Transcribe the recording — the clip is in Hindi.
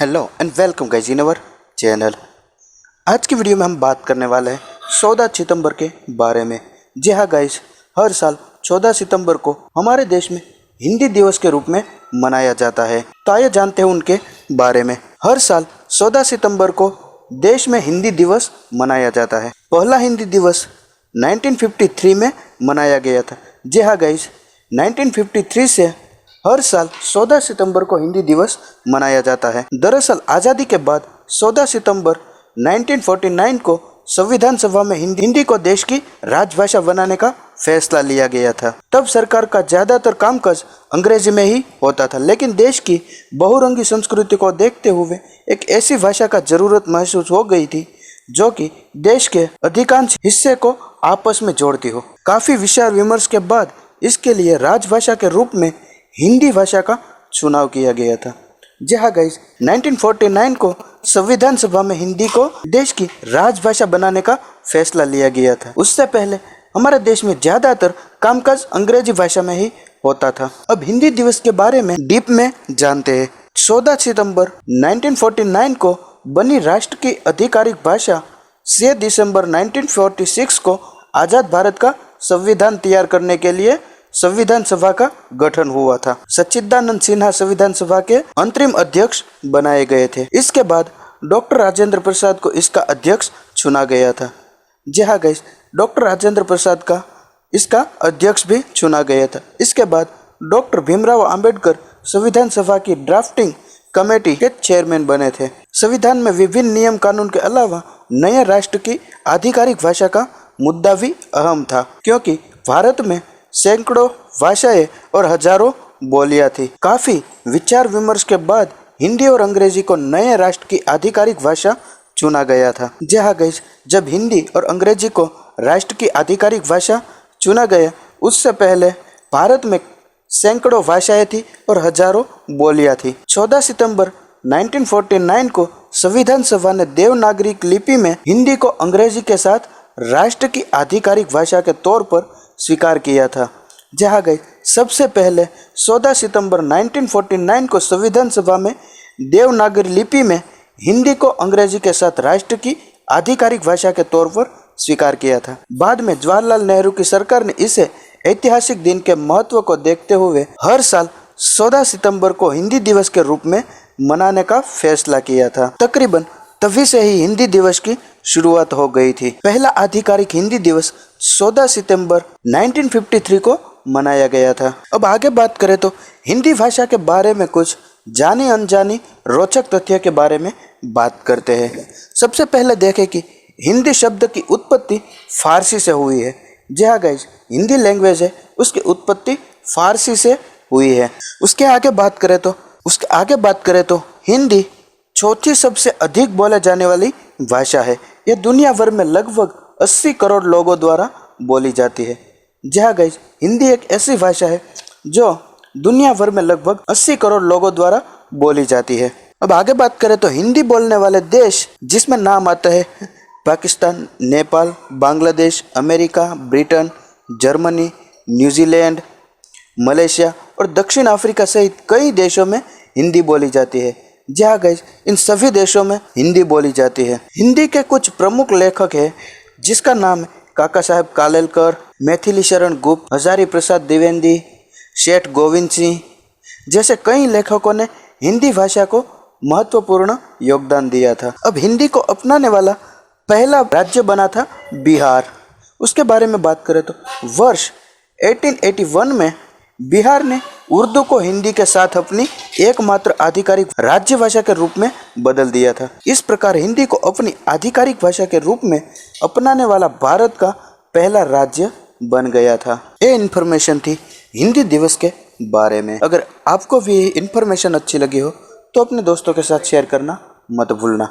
Hello and welcome guys in our channel. आज की वीडियो में हम बात करने वाले हैं 14 सितंबर के बारे में। जी हाँ गाइस, हर साल 14 सितंबर को हमारे देश में हिंदी दिवस के रूप में मनाया जाता है। तो आइए जानते हैं उनके बारे में। हर साल 14 सितंबर को देश में हिंदी दिवस मनाया जाता है। पहला हिंदी दिवस 1953 में मनाया गया था। जी हाँ गाइस, 1953 से हर साल 14 सितंबर को हिंदी दिवस मनाया जाता है। दरअसल आज़ादी के बाद 14 सितंबर 1949 को संविधान सभा में हिंदी को देश की राजभाषा बनाने का फैसला लिया गया था। तब सरकार का ज़्यादातर कामकाज अंग्रेजी में ही होता था, लेकिन देश की बहुरंगी संस्कृति को देखते हुए एक ऐसी भाषा का जरूरत महसूस हो गई थी जो कि देश के अधिकांश हिस्से को आपस में जोड़ती हो। काफ़ी विचार विमर्श के बाद इसके लिए राजभाषा के रूप में हिंदी भाषा का चुनाव किया गया था। जी हाँ गाइस, 1949 को संविधान सभा में हिंदी को देश की राजभाषा बनाने का फैसला लिया गया था। उससे पहले हमारे देश में ज़्यादातर कामकाज अंग्रेजी भाषा में ही होता था। अब हिंदी दिवस के बारे में डीप में जानते हैं। 14 सितंबर 1949 को बनी राष्ट्र की आधिकारिक भाषा 6 दिसंबर 1946 को आज़ाद भारत का संविधान तैयार करने के लिए संविधान सभा का गठन हुआ था। सच्चिदानंद सिन्हा संविधान सभा के अंतरिम अध्यक्ष बनाए गए थे। इसके बाद डॉक्टर राजेंद्र प्रसाद को इसका अध्यक्ष चुना गया था। जी हाँ गाइस, डॉक्टर राजेंद्र प्रसाद का इसका अध्यक्ष भी चुना गया था। इसके बाद डॉक्टर भीमराव अंबेडकर संविधान सभा की ड्राफ्टिंग कमेटी के चेयरमैन बने थे। संविधान में विभिन्न नियम कानून के अलावा नए राष्ट्र की आधिकारिक भाषा का मुद्दा भी अहम था, क्योंकि भारत में सैकड़ों भाषाएं और हजारों बोलियां थी। काफी विचार विमर्श के बाद हिंदी और अंग्रेजी को नए राष्ट्र की आधिकारिक भाषा चुना गया था। जी हाँ गाइस, जब हिंदी और अंग्रेजी को राष्ट्र की आधिकारिक भाषा चुना गया, उससे पहले भारत में सैकड़ों भाषाएं थी और हजारों बोलियां थी। 14 सितंबर 1949 को संविधान सभा ने देवनागरी लिपि में हिंदी को अंग्रेजी के साथ राष्ट्र की आधिकारिक भाषा के तौर पर स्वीकार किया था। जहाँ गए सबसे पहले 14 सितंबर 1949 को संविधान सभा में देवनागरी लिपि में हिंदी को अंग्रेजी के साथ राष्ट्र की आधिकारिक भाषा के तौर पर स्वीकार किया था। बाद में जवाहरलाल नेहरू की सरकार ने इसे ऐतिहासिक दिन के महत्व को देखते हुए हर साल 14 सितंबर को हिंदी दिवस के रूप में मनाने का फैसला किया था। तकरीबन तभी से ही हिंदी दिवस की शुरुआत हो गई थी। पहला आधिकारिक हिंदी दिवस 14 सितंबर 1953 को मनाया गया था। अब आगे बात करें तो हिंदी भाषा के बारे में कुछ जानी अनजानी रोचक तथ्य के बारे में बात करते हैं। सबसे पहले देखें कि हिंदी शब्द की उत्पत्ति फारसी से हुई है। जी हाँ गाइस, हिंदी लैंग्वेज है, उसकी उत्पत्ति फारसी से हुई है। उसके आगे बात करें तो हिंदी चौथी सबसे अधिक बोले जाने वाली भाषा है। यह दुनिया भर में लगभग 80 करोड़ लोगों द्वारा बोली जाती है। जी हाँ गाइस, हिंदी एक ऐसी भाषा है जो दुनिया भर में लगभग 80 करोड़ लोगों द्वारा बोली जाती है। अब आगे बात करें तो हिंदी बोलने वाले देश जिसमें नाम आता है Pakistan, Nepal, Bangladesh, America, Britain, Germany, New Zealand, Malaysia और दक्षिण अफ्रीका सहित कई देशों में हिंदी बोली जाती है। जी हाँ गाइस, इन सभी देशों में हिंदी बोली जाती है। हिंदी के कुछ प्रमुख लेखक हैं जिसका नाम है काका साहेब कालेलकर, मैथिली शरण गुप्त, हजारी प्रसाद द्विवेदी, सेठ गोविंद सिंह जैसे कई लेखकों ने हिंदी भाषा को महत्वपूर्ण योगदान दिया था। अब हिंदी को अपनाने वाला पहला राज्य बना था बिहार। उसके बारे में बात करें तो वर्ष 1881 में बिहार ने उर्दू को हिंदी के साथ अपनी एकमात्र आधिकारिक राज्य भाषा के रूप में बदल दिया था। इस प्रकार हिंदी को अपनी आधिकारिक भाषा के रूप में अपनाने वाला भारत का पहला राज्य बन गया था। ये इन्फॉर्मेशन थी हिंदी दिवस के बारे में। अगर आपको भी इन्फॉर्मेशन अच्छी लगी हो तो अपने दोस्तों के साथ शेयर करना मत भूलना।